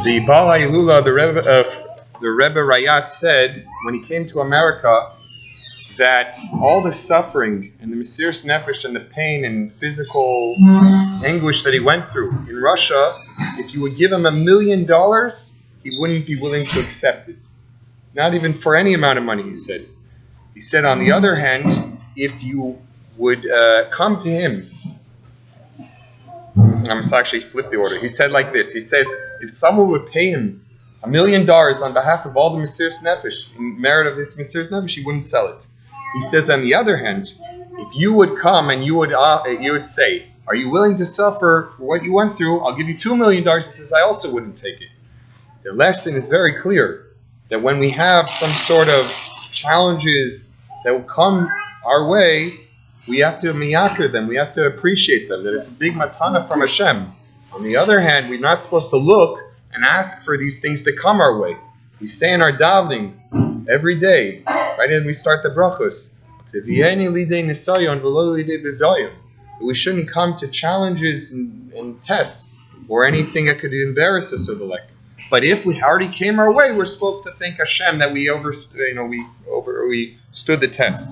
The Baal Hailula, the Rebbe Rayat said when he came to America that all the suffering and the Mesiras Nefesh and the pain and physical anguish that he went through in Russia, if you would give him $1 million, he wouldn't be willing to accept it. Not even for any amount of money, he said. He said, on the other hand, if you would come to him, I must actually flip the order. He said like this. He says, if someone would pay him $1 million on behalf of all the Mesiras Nefesh, in merit of his Mesiras Nefesh, he wouldn't sell it. He says, on the other hand, if you would come and you would say, are you willing to suffer for what you went through? I'll give you $2 million. He says, I also wouldn't take it. The lesson is very clear, that when we have some sort of challenges that will come our way, we have to miyakir them, we have to appreciate them, that it's a big matana from Hashem. On the other hand, we're not supposed to look and ask for these things to come our way. We say in our davening every day, right when we start the brachos, we shouldn't come to challenges and tests or anything that could embarrass us or the like. But if we already came our way, we're supposed to thank Hashem that we stood the test.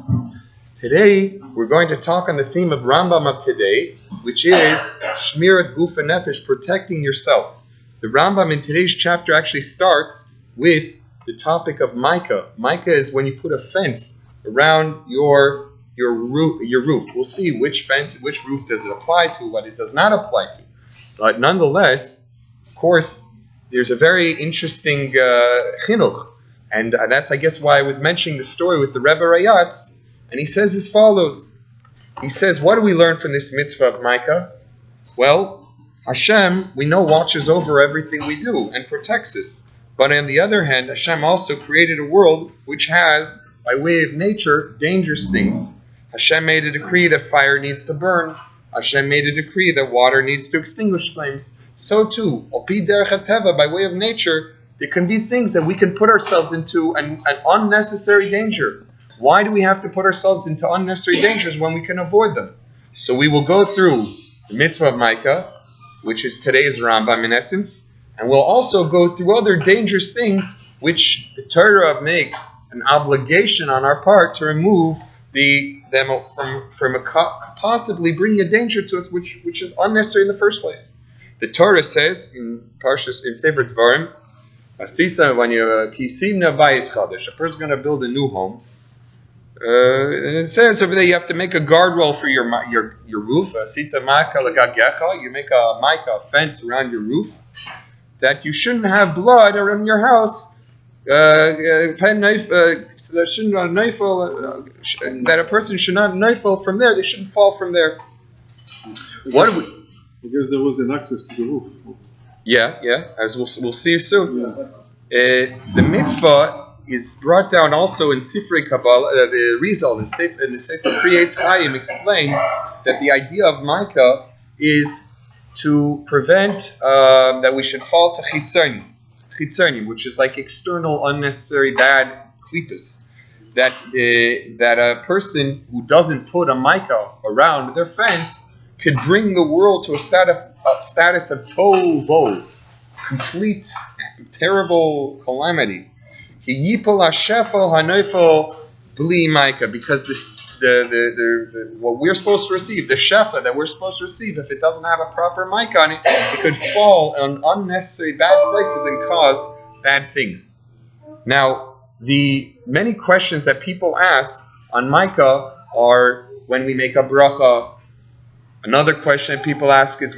Today, we're going to talk on the theme of Rambam of today, which is Shmirat Guf Nefesh, protecting yourself. The Rambam in today's chapter actually starts with the topic of Micah. Micah is when you put a fence around your roof. We'll see which roof does it apply to, what it does not apply to. But nonetheless, of course, there's a very interesting chinuch, and that's, I guess, why I was mentioning the story with the Rebbe Rayatz. And he says as follows. He says, what do we learn from this mitzvah of Micah? Well, Hashem, we know, watches over everything we do and protects us. But on the other hand, Hashem also created a world which has, by way of nature, dangerous things. Hashem made a decree that fire needs to burn. Hashem made a decree that water needs to extinguish flames. So too, Opi Derech HaTeva, by way of nature, there can be things that we can put ourselves into an unnecessary danger. Why do we have to put ourselves into unnecessary dangers when we can avoid them? So we will go through the mitzvah of Micah, which is today's Rambam in essence, and we'll also go through other dangerous things which the Torah makes an obligation on our part to remove them from possibly bringing a danger to us which is unnecessary in the first place. The Torah says in Sefer Dvarim, a person's going to build a new home. And it says over there you have to make a guardrail for your roof. You make a fence around your roof, that you shouldn't have blood around your house. So there shouldn't that a person should not neifel from there. They shouldn't fall from there. What do we? Because there was an access to the roof. Yeah. As we'll see soon. Yeah. The mitzvah is brought down also in Sifrei Kabbalah. The Rizal in the Sefer Creates Chaim explains that the idea of Micah is to prevent that we should fall to chitzarnim, which is like external, unnecessary, bad klipas. That a person who doesn't put a Micah around their fence could bring the world to a status of tohu bohu, complete, terrible calamity. Because what we're supposed to receive, the shefa that we're supposed to receive, if it doesn't have a proper mic on it, it could fall on unnecessary bad places and cause bad things. Now, the many questions that people ask on Micah are when we make a bracha. Another question that people ask is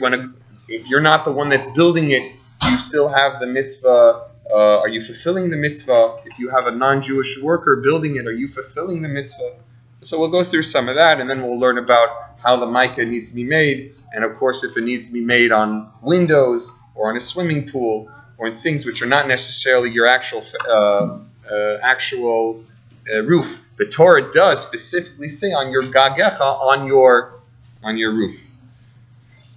if you're not the one that's building it, do you still have the mitzvah? Are you fulfilling the mitzvah? If you have a non-Jewish worker building it, are you fulfilling the mitzvah? So we'll go through some of that, and then we'll learn about how the Micah needs to be made, and of course if it needs to be made on windows or on a swimming pool or in things which are not necessarily your actual roof. The Torah does specifically say on your gagecha, on your roof.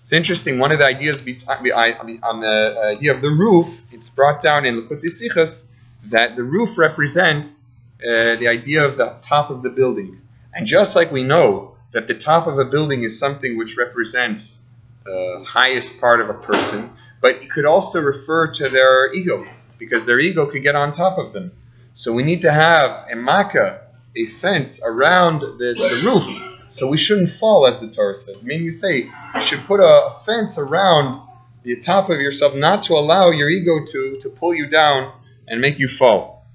It's interesting. One of the ideas on the idea of the roof, it's brought down in Likutei Sichos that the roof represents the idea of the top of the building. And just like we know that the top of a building is something which represents the highest part of a person, but it could also refer to their ego, because their ego could get on top of them. So we need to have a makkah, a fence around the roof, so we shouldn't fall, as the Torah says. I mean, you say you should put a fence around the top of yourself, not to allow your ego to pull you down and make you fall.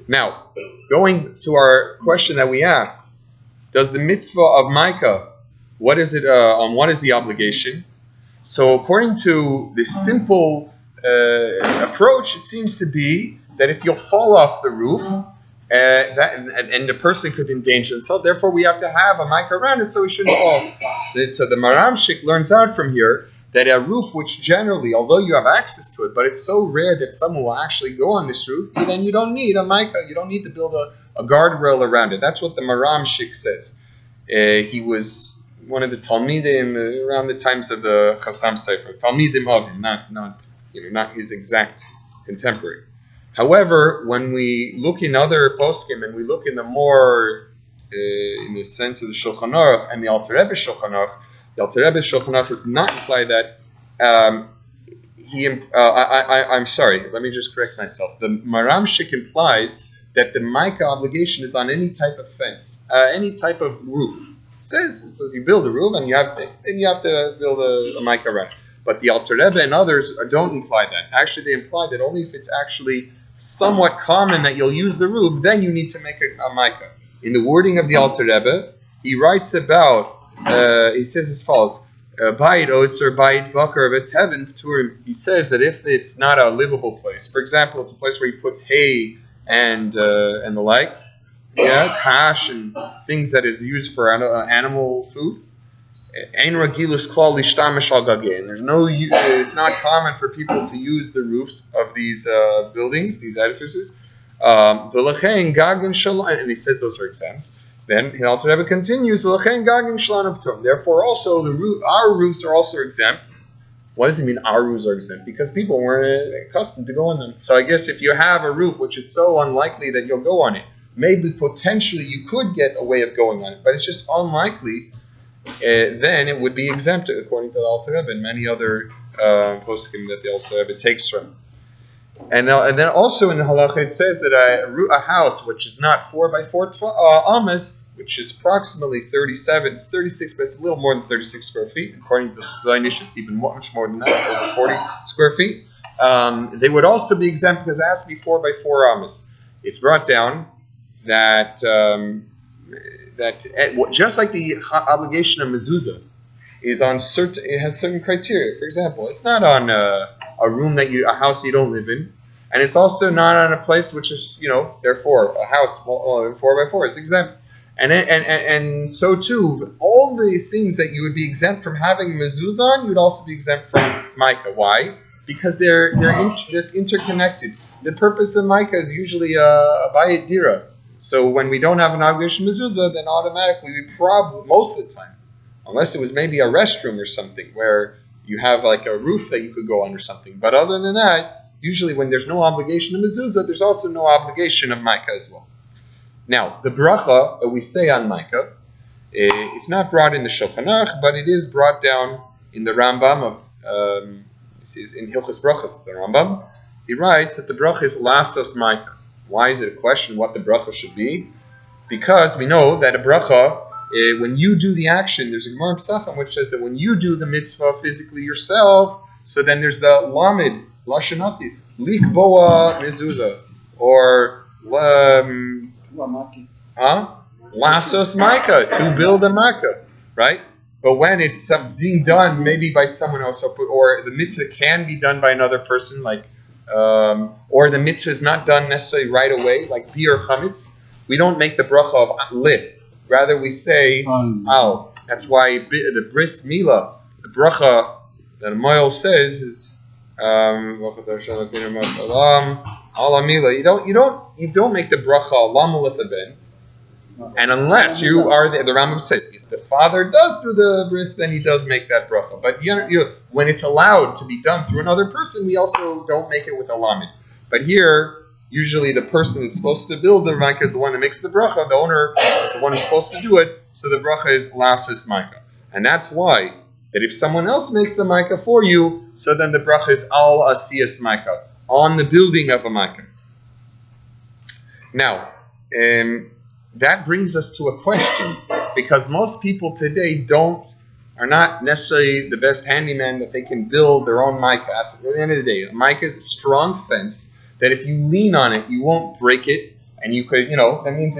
Now, going to our question that we asked, does the mitzvah of Micah, what is it? What is the obligation? So, according to this simple approach, it seems to be that if you'll fall off the roof, and the person could endanger himself, therefore we have to have a Micah around it so he shouldn't fall. So the Maramshik learns out from here that a roof which generally, although you have access to it, but it's so rare that someone will actually go on this roof, then you don't need a Micah, you don't need to build a guardrail around it. That's what the Maramshik says. He was one of the Talmidim around the times of the Chassam Sefer. Talmidim of him, not his exact contemporary. However, when we look in other poskim and we look in the more, in the sense of the Shulchan Aruch and the Alter Rebbe Shulchan Aruch, the Alter Rebbe Shulchan Aruch does not imply that I'm sorry, let me just correct myself. The Maramshik implies that the Micah obligation is on any type of fence, any type of roof. It says you build a roof and you have to build a Micah around. But the Alter Rebbe and others don't imply that. Actually, they imply that only if it's actually somewhat common that you'll use the roof, then you need to make a Micah. In the wording of the Alter Rebbe, he writes about, he says as follows, Bayit Otzer, Bayit Bakar, V'Teven Pturim. He says that if it's not a livable place, for example, it's a place where you put hay and the like, cash and things that is used for animal food. Ein ragilus klal lishtamish al gageh. There's no. It's not common for people to use the roofs of these buildings, these edifices. V'lechein gagin shalom, and he says those are exempt. Then the Alter Rebbe continues. V'lechein gagin shalom p'tum. Therefore, also our roofs are also exempt. What does it mean? Our roofs are exempt because people weren't accustomed to go on them. So I guess if you have a roof which is so unlikely that you'll go on it, maybe potentially you could get a way of going on it, but it's just unlikely. Then it would be exempted according to the Alter Rebbe and many other poskim that the Alter Rebbe takes from. And then also in the halacha it says that a house which is not 4 by 4 amas, which is approximately 37, it's 36, but it's a little more than 36 square feet. According to the Zionish, it's even much more than that, it's over 40 square feet. They would also be exempt because it has to be 4 by 4 amas. It's brought down that just like the obligation of mezuzah is on it has certain criteria. For example, it's not on a room a house you don't live in, and it's also not on a place which is, therefore a house 4 by 4 is exempt. And so too, all the things that you would be exempt from having mezuzah on, you would also be exempt from Micah. Why? Because they're interconnected. The purpose of Micah is usually a bayit dira. So when we don't have an obligation mezuzah, then automatically we probably, most of the time, unless it was maybe a restroom or something where you have like a roof that you could go on or something. But other than that, usually when there's no obligation of mezuzah, there's also no obligation of Micah as well. Now, the bracha that we say on Micah, it's not brought in the Shulchan Aruch, but it is brought down in the Rambam of, this is in Hilchos Brachos of the Rambam. He writes that the bracha is lasos Micah. Why is it a question what the bracha should be? Because we know that a bracha, when you do the action, there's a Gemara in Pesachim which says that when you do the mitzvah physically yourself, so then there's the lamed, lashanati, likboa mezuzah, or lasos Micah, to build a Micah, right? But when it's being done maybe by someone else, or the mitzvah can be done by another person, like or the mitzvah is not done necessarily right away, like bir chametz, we don't make the bracha of lit. Rather, we say al. That's why the bris milah, the bracha that a moil says is alamila. You don't make the bracha alamulas ben. And unless you are the Rambam says, if the father does do the bris, then he does make that bracha. But when it's allowed to be done through another person, we also don't make it with a lamed. But here, usually the person that's supposed to build the Micah is the one that makes the bracha. The owner is the one who's supposed to do it. So the bracha is lasos Micah. And that's why that if someone else makes the Makkah for you, so then the bracha is al asiyas Makkah, on the building of a Makkah. Now, that brings us to a question, because most people today are not necessarily the best handyman that they can build their own Makkah. At the end of the day, a Makkah is a strong fence that if you lean on it, you won't break it, and you could, that means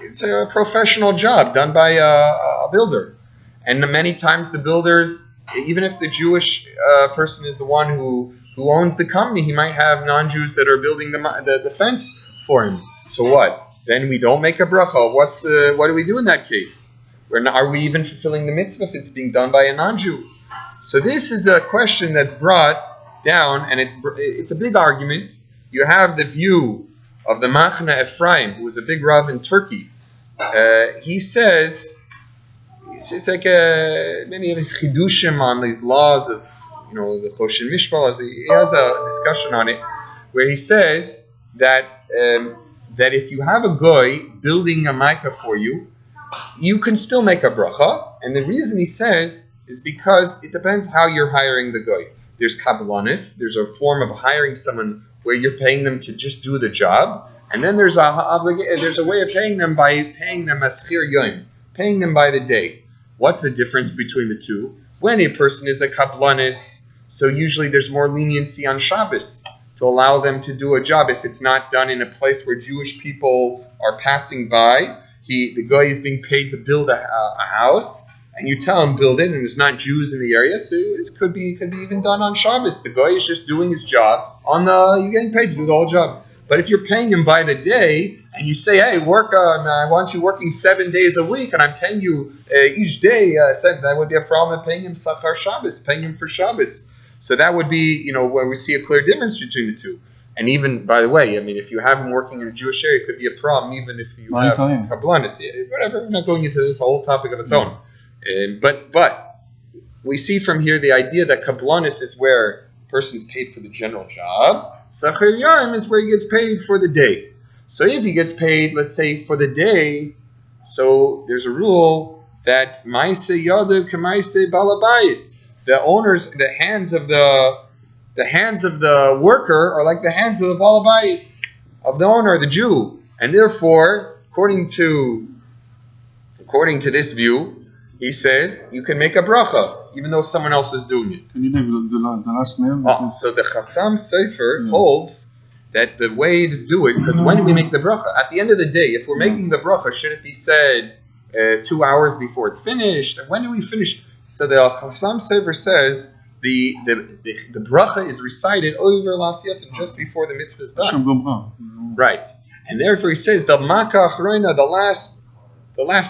it's a professional job done by a builder. And many times the builders, even if the Jewish person is the one who owns the company, he might have non-Jews that are building the fence for him. So what? Then we don't make a bracha. What do we do in that case? Are we even fulfilling the mitzvah if it's being done by a non-Jew? So this is a question that's brought down, and it's a big argument. You have the view of the Machna Ephraim, who was a big Rav in Turkey. He says, it's like many of his chidushim on these laws of, the Choshen Mishpah. He has a discussion on it where he says that if you have a goy building a Makkah for you, you can still make a bracha. And the reason he says is because it depends how you're hiring the goy. There's kabbalah, there's a form of hiring someone where you're paying them to just do the job, and then there's a way of paying them by paying them a schir yom, paying them by the day. What's the difference between the two? When a person is a kabbalah, so usually there's more leniency on Shabbos to allow them to do a job if it's not done in a place where Jewish people are passing by. The guy is being paid to build a house, and you tell him build it, and there's not Jews in the area, so it could be even done on Shabbos. The guy is just doing his job you're getting paid to do the whole job. But if you're paying him by the day, and you say, hey, I want you working 7 days a week, and I'm paying you each day, that would be a problem of paying him Sachar Shabbos, paying him for Shabbos. So that would be, where we see a clear difference between the two. And even, by the way, if you have him working in a Jewish area, it could be a problem, even if you have Kabbalahs. Whatever, we're not going into this whole topic of its own. But we see from here the idea that Kabbalahs is where a person is paid for the general job. Sachar Yom is where he gets paid for the day. So if he gets paid, let's say, for the day, so there's a rule that Maise Yadav Kamaise Balabayis. The owners, the hands of the worker are like the hands of the balabais, of the owner, the Jew, and therefore, according to this view, he says you can make a bracha even though someone else is doing it. Can you name the last name? So the Chassam Sefer holds that the way to do it, because when do we make the bracha? At the end of the day, if we're making the bracha, should it be said 2 hours before it's finished? When do we finish? So the Chassam Sefer says the bracha is recited over Las Yasin just before the mitzvah is done. Right. And therefore he says the Makkah Achroina, the last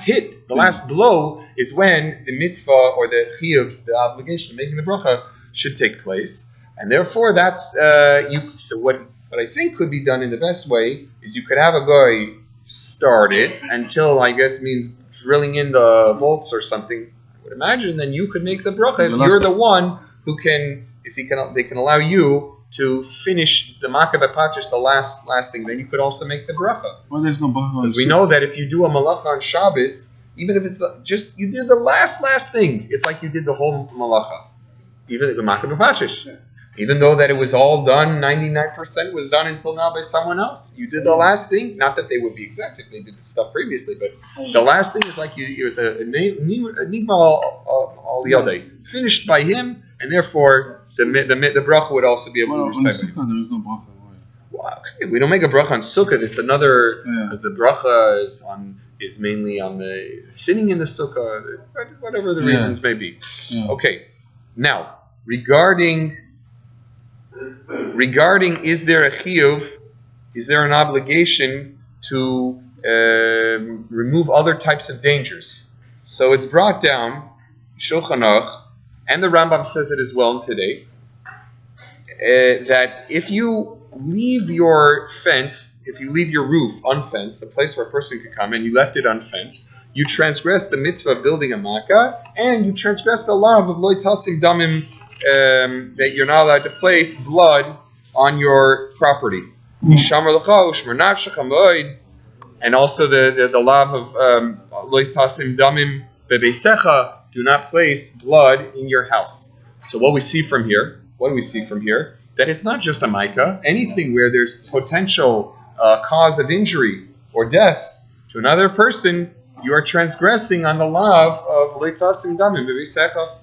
hit, the last blow is when the mitzvah or the chiyuv, the obligation of making the bracha, should take place. And therefore that's so what I think could be done in the best way is you could have a guy start it until, I guess, means drilling in the bolts or something. Would imagine then you could make the bracha if you're the one who can, they can allow you to finish the Makkah B'Patish, the last thing. Then you could also make the bracha. Well, there's no bracha. Because we know that if you do a malacha on Shabbos, even if it's you did the last thing, it's like you did the whole malacha, even the Makkah B'Patish. Even though that it was all done, 99% was done until now by someone else. You did the last thing. Not that they would be exact if they did stuff previously, but the last thing is like it was a nigma al yadei, finished by him, and therefore the bracha would also be able to recite. On Sukkah there is no bracha. Well, we don't make a bracha on Sukkah. It's another, as the bracha is mainly on the sitting in the Sukkah, whatever the reasons may be. Yeah. Okay, now regarding is there a chiyuv, is there an obligation to remove other types of dangers? So it's brought down, Shulchan Aruch, and the Rambam says it as well today, that if you leave your fence, if you leave your roof unfenced, a place where a person could come, and you left it unfenced, you transgress the mitzvah of building a makkah, and you transgress the law of lo tasim damim, that you're not allowed to place blood on your property. And also the law of lo tasim damim Bebeisecha, do not place blood in your house. So what do we see from here? That it's not just a micah. Anything where there's potential cause of injury or death to another person, you are transgressing on the law of leitasim damim bebeisecha.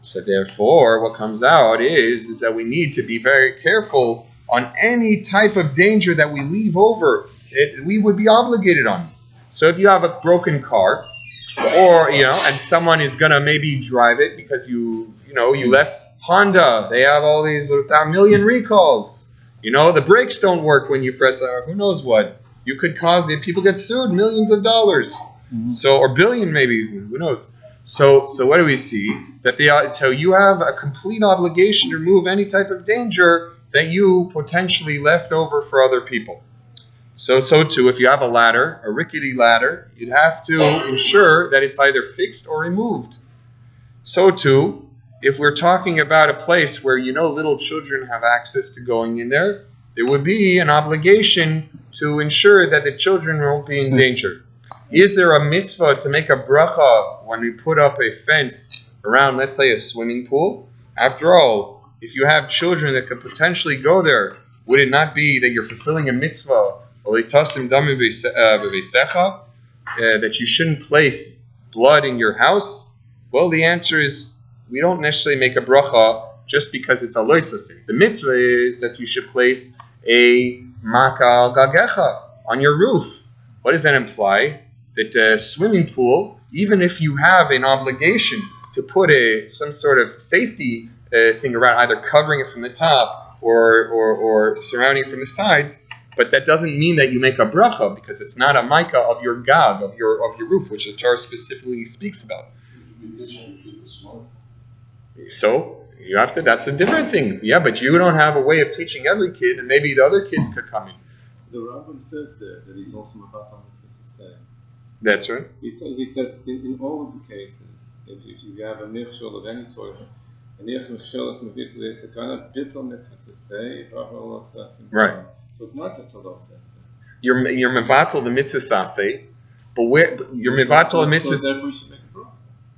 So therefore, what comes out is that we need to be very careful on any type of danger that we leave over. We would be obligated on. So if you have a broken car, or and someone is gonna maybe drive it because you left Honda. They have all these a million recalls. The brakes don't work when you press. Who knows what? You could cause if people get sued millions of dollars. Mm-hmm. So or billion maybe. Who knows? So what do we see? So you have a complete obligation to remove any type of danger that you potentially left over for other people. So too, if you have a ladder, a rickety ladder, you'd have to ensure that it's either fixed or removed. So too, if we're talking about a place where little children have access to going in there, there would be an obligation to ensure that the children won't be in danger. Is there a mitzvah to make a bracha when we put up a fence around, let's say, a swimming pool? After all, if you have children that could potentially go there, would it not be that you're fulfilling a mitzvah that you shouldn't place blood in your house? Well, the answer is we don't necessarily make a bracha just because it's a loisase. The mitzvah is that you should place a makal gagecha on your roof. What does that imply? That a swimming pool, even if you have an obligation to put some sort of safety thing around, either covering it from the top or surrounding it from the sides, but that doesn't mean that you make a bracha because it's not a micah of your gag, of your roof, which the Torah specifically speaks about. So you have to. That's a different thing. Yeah, but you don't have a way of teaching every kid, and maybe the other kids could come in. The Rambam says that he's also mevatel mitzvah say. That's right. He says in all of the cases, if you have a michshol of any sort, right. So it's not just a lo sase. You're mevatel the mitzvah sase, but where you're mevatel the mitzvah. So therefore we should make a bracha.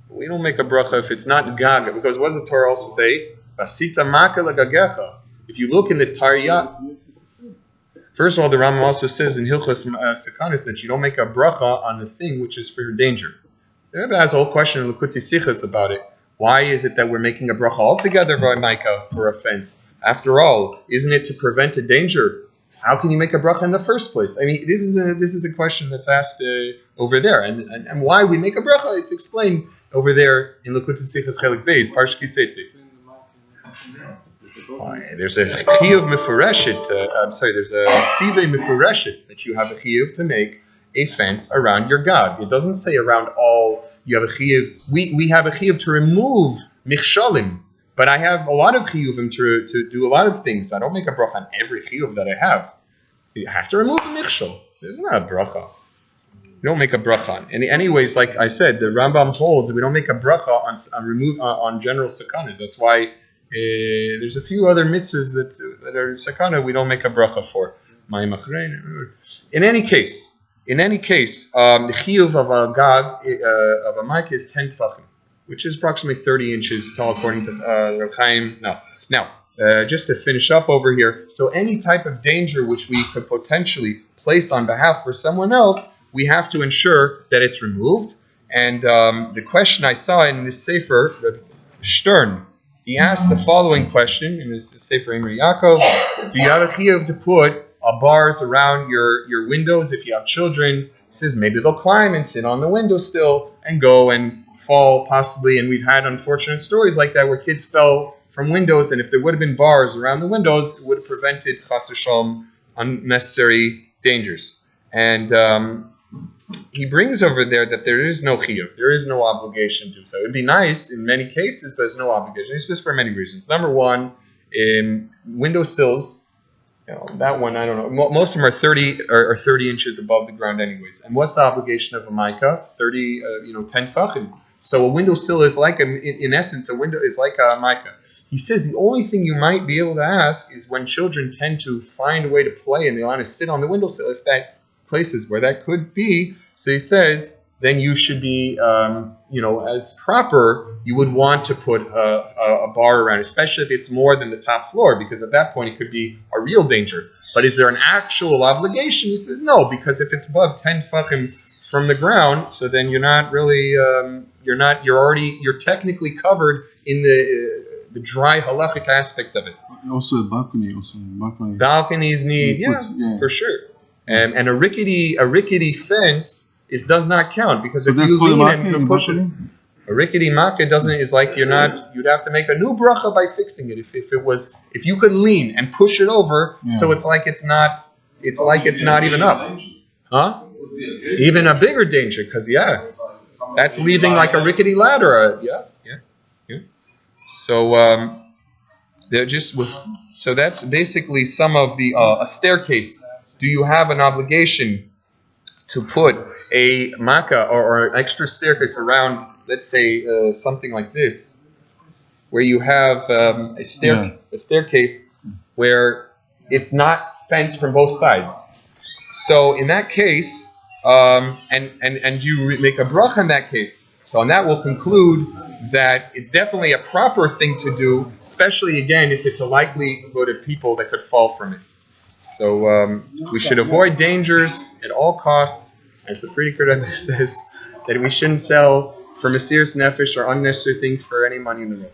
We don't make a bracha if it's not gaga, because what does the Torah also say? Asita maka lagagecha. If you look in the Tariyah, first of all, the Rambam also says in Hilchos Sekanis that you don't make a bracha on the thing which is for your danger. The Rebbe has a whole question in Likutei Sichos about it. Why is it that we're making a bracha altogether by Micah for a fence? After all, isn't it to prevent a danger? How can you make a bracha in the first place? I mean, this is a question that's asked over there, and why we make a bracha? It's explained over there in Likutei Sichos Chelik Beis, Parshas Kiseitzi. There's a chiyuv mefureshet. There's a tzivei mefureshet that you have a chiyuv to make a fence around your gag. It doesn't say around all. You have a chiyuv. We have a chiyuv to remove michshalim, but I have a lot of chiyuvim to do a lot of things. I don't make a bracha on every chiyuv that I have. You have to remove the michshal. There's not a bracha. You don't make a bracha on. Anyways, like I said, the Rambam holds that we don't make a bracha on general sakanas. That's why. There's a few other mitzvahs that are sakana we don't make a bracha for. In any case, the chiyuv of a gag of a mic is 10 tefachim, which is approximately 30 inches tall, according to Reb Chaim. Now, just to finish up over here, so any type of danger which we could potentially place on behalf for someone else, we have to ensure that it's removed. And the question I saw in this sefer, Reb Stern, he asked the following question in his Sefer Imre Yaakov: do you have a chiyuv to put bars around your windows if you have children? He says maybe they'll climb and sit on the windowsill and go and fall possibly. And we've had unfortunate stories like that where kids fell from windows, and if there would have been bars around the windows, it would have prevented chas v'shalom unnecessary dangers. And he brings over there that there is no chiyuv, there is no obligation to do so. It would be nice in many cases, but there's no obligation. It's just for many reasons. Number one, windowsills, that one, I don't know. Most of them are 30 inches above the ground anyways. And what's the obligation of a micah? 10 tefachim. So a windowsill is like, in essence, a window is like a micah. He says the only thing you might be able to ask is when children tend to find a way to play and they want to sit on the windowsill, if that places where that could be. So he says then you should be, as proper, you would want to put a bar around, especially if it's more than the top floor, because at that point it could be a real danger. But is there an actual obligation? He says no, because if it's above 10 tfachim from the ground, so then you're not really, you're technically covered in the dry halachic aspect of it. Also a balcony. Balconies need, for sure. And a rickety fence does not count, because if you lean and you push it, a rickety makkah is like you'd have to make a new bracha by fixing it. If you could lean and push it over, so it's like it's not even up, huh? Even a bigger danger, because that's leaving like a rickety ladder. So so that's basically some of the a staircase. Do you have an obligation to put a makkah or an extra staircase around, let's say something like this, where you have a staircase where it's not fenced from both sides? So in that case, and you make a bracha in that case, so on that we'll conclude that it's definitely a proper thing to do, especially again if it's a likelihood of people that could fall from it. So we should avoid dangers at all costs, as the Friedrich Rebbe says, that we shouldn't sell for Mesiras Nefesh or unnecessary things for any money in the world.